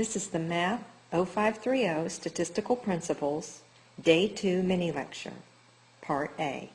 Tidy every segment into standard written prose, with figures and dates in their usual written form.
This is the Math 0530 Statistical Principles, Day 2 Mini Lecture, Part A.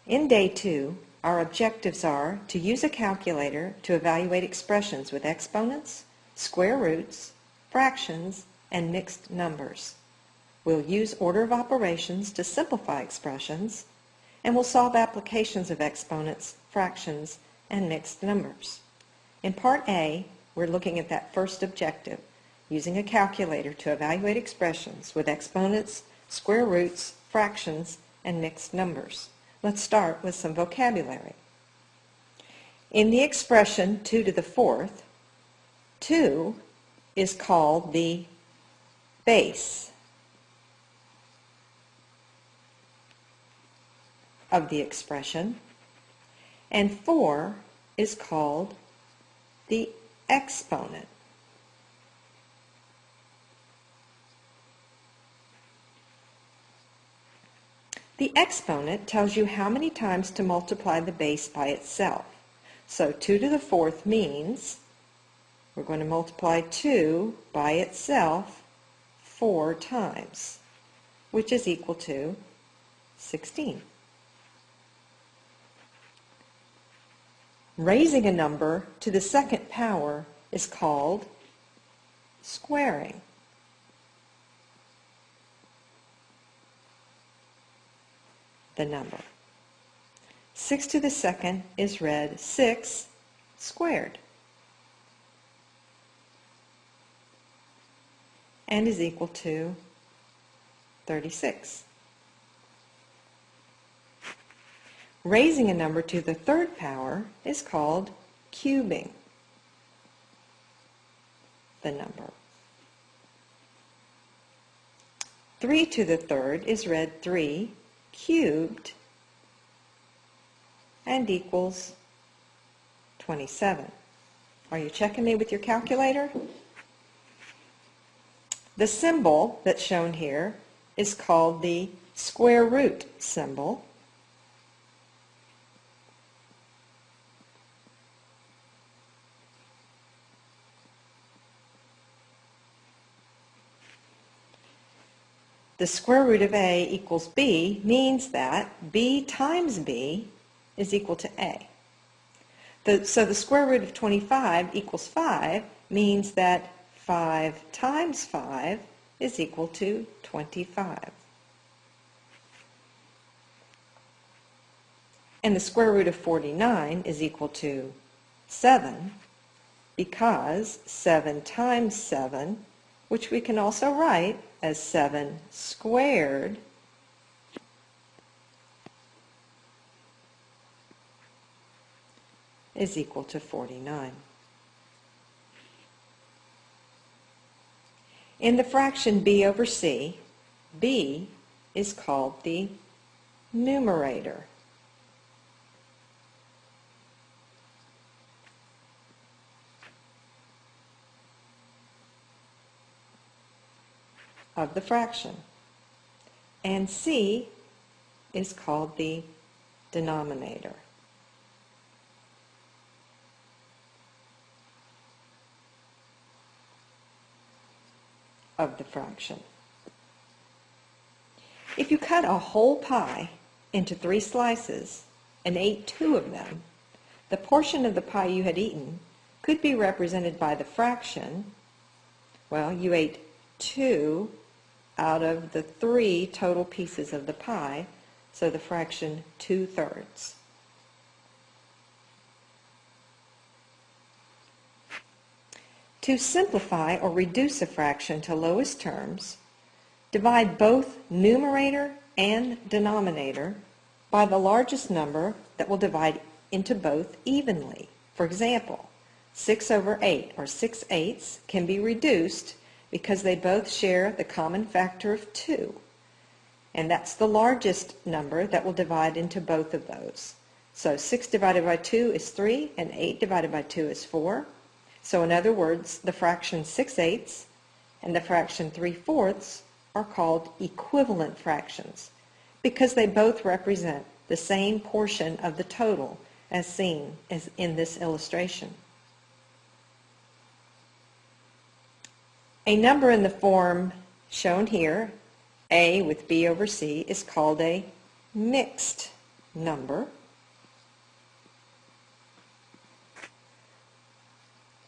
In Day 2, our objectives are to use a calculator to evaluate expressions with exponents, square roots, fractions, and mixed numbers. We'll use order of operations to simplify expressions, and we'll solve applications of exponents, fractions, and mixed numbers. In Part A, we're looking at that first objective, using a calculator to evaluate expressions with exponents, square roots, fractions, and mixed numbers. Let's start with some vocabulary. In the expression 2 to the 4th, 2 is called the base of the expression, and 4 is called the exponent. The exponent tells you how many times to multiply the base by itself. So 2 to the 4th means we're going to multiply 2 by itself 4 times, which is equal to 16. Raising a number to the second power is called squaring. The number. 6 to the second is read 6 squared and is equal to 36. Raising a number to the third power is called cubing the number. 3 to the third is read 3 cubed and equals 27. Are you checking me with your calculator? The symbol that's shown here is called the square root symbol. The square root of a equals b means that b times b is equal to a. So the square root of 25 equals 5 means that 5 times 5 is equal to 25. And the square root of 49 is equal to 7 because 7 times 7, which we can also write as 7 squared, is equal to 49. In the fraction b over c, b is called the numerator. Of the fraction, and c is called the denominator. Of the fraction. If you cut a whole pie into 3 slices and ate 2 of them, the portion of the pie you had eaten could be represented by the fraction. Well, you ate 2 out of the 3 total pieces of the pie, so the fraction 2/3. To simplify or reduce a fraction to lowest terms, divide both numerator and denominator by the largest number that will divide into both evenly. For example, 6 over 8, or 6/8, can be reduced because they both share the common factor of 2. And that's the largest number that will divide into both of those. So 6 divided by 2 is 3, and 8 divided by 2 is 4. So in other words, the fraction 6/8 and the fraction 3/4 are called equivalent fractions because they both represent the same portion of the total as seen as in this illustration. A number in the form shown here, A with B over C, is called a mixed number.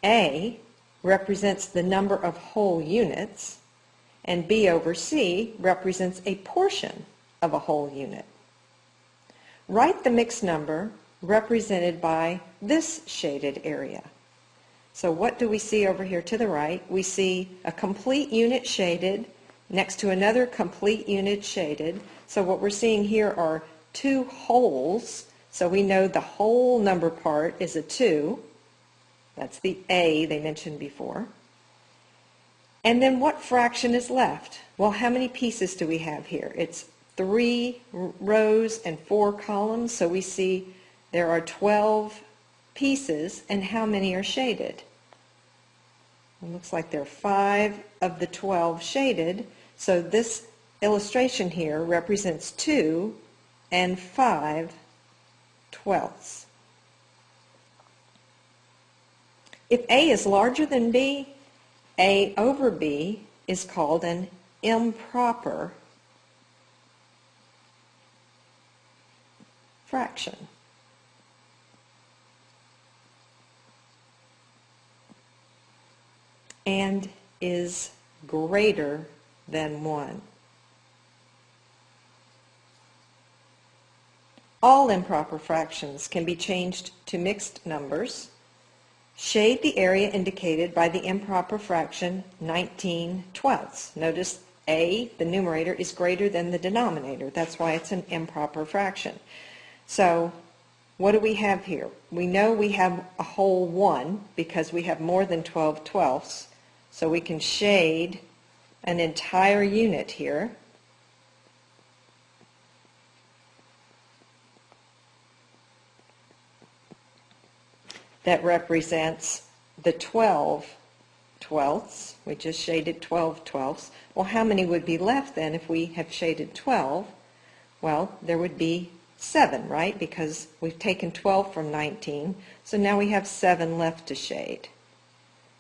A represents the number of whole units, and B over C represents a portion of a whole unit. Write the mixed number represented by this shaded area. So what do we see over here to the right? We see a complete unit shaded next to another complete unit shaded. So what we're seeing here are two wholes. So we know the whole number part is a 2. That's the A they mentioned before. And then what fraction is left? Well, how many pieces do we have here? It's 3 rows and 4 columns. So we see there are 12 pieces, and how many are shaded? It looks like there are 5 of the 12 shaded, so this illustration here represents 2 and 5/12. If A is larger than B, A over B is called an improper fraction. And is greater than 1. All improper fractions can be changed to mixed numbers. Shade the area indicated by the improper fraction 19/12. Notice A, the numerator, is greater than the denominator. That's why it's an improper fraction. So what do we have here? We know we have a whole 1 because we have more than 12/12. So we can shade an entire unit here. That represents the 12/12. We just shaded 12/12. Well, how many would be left then if we have shaded 12? Well, there would be 7, right? Because we've taken 12 from 19, so now we have 7 left to shade.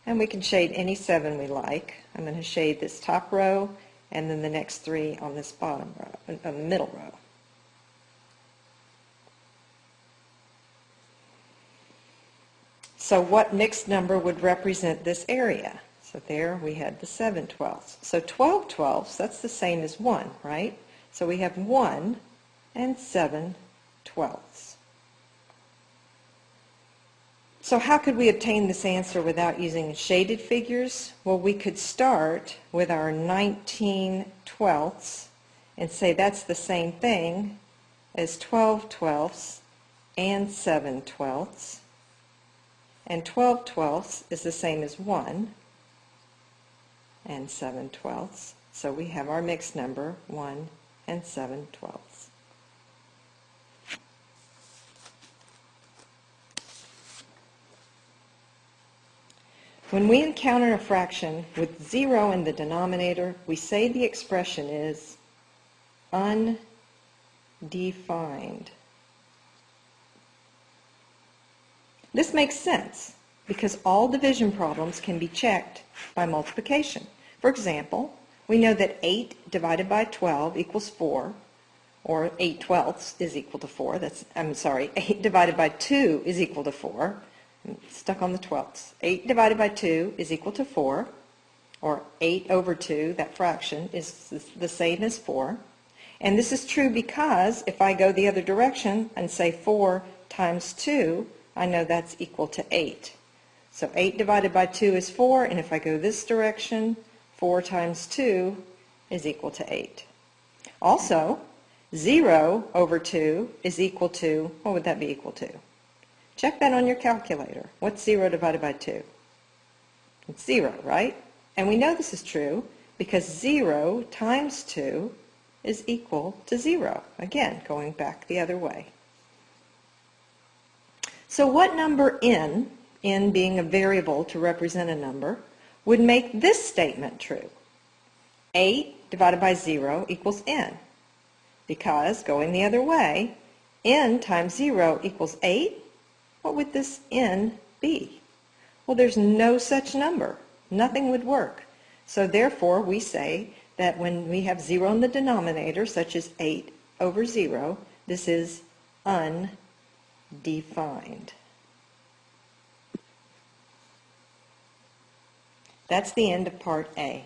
And we can shade any 7 we like. I'm going to shade this top row and then the next 3 on this bottom row, on the middle row. So what mixed number would represent this area? So there we had the 7/12. So 12/12, that's the same as 1, right? So we have 1 and 7/12. So how could we obtain this answer without using shaded figures? Well, we could start with our 19/12 and say that's the same thing as 12/12 and 7/12. And 12/12 is the same as 1 and 7/12. So we have our mixed number, 1 and 7/12. When we encounter a fraction with 0 in the denominator, we say the expression is undefined. This makes sense because all division problems can be checked by multiplication. For example, we know that 8 divided by 12 equals 4, or 8/12 is equal to 4. 8 divided by 2 is equal to 4. I'm stuck on the 12ths. 8 divided by 2 is equal to 4, or 8 over 2, that fraction, is the same as 4. And this is true because if I go the other direction and say 4 times 2, I know that's equal to 8. So 8 divided by 2 is 4, and if I go this direction, 4 times 2 is equal to 8. Also, 0 over 2 is equal to, what would that be equal to? Check that on your calculator. What's 0 divided by 2? It's 0, right? And we know this is true because 0 times 2 is equal to 0. Again, going back the other way. So what number n being a variable to represent a number, would make this statement true? 8 divided by 0 equals n. Because, going the other way, n times 0 equals 8. What would this n be? Well, there's no such number. Nothing would work. So therefore, we say that when we have 0 in the denominator, such as 8 over 0, this is undefined. That's the end of Part A.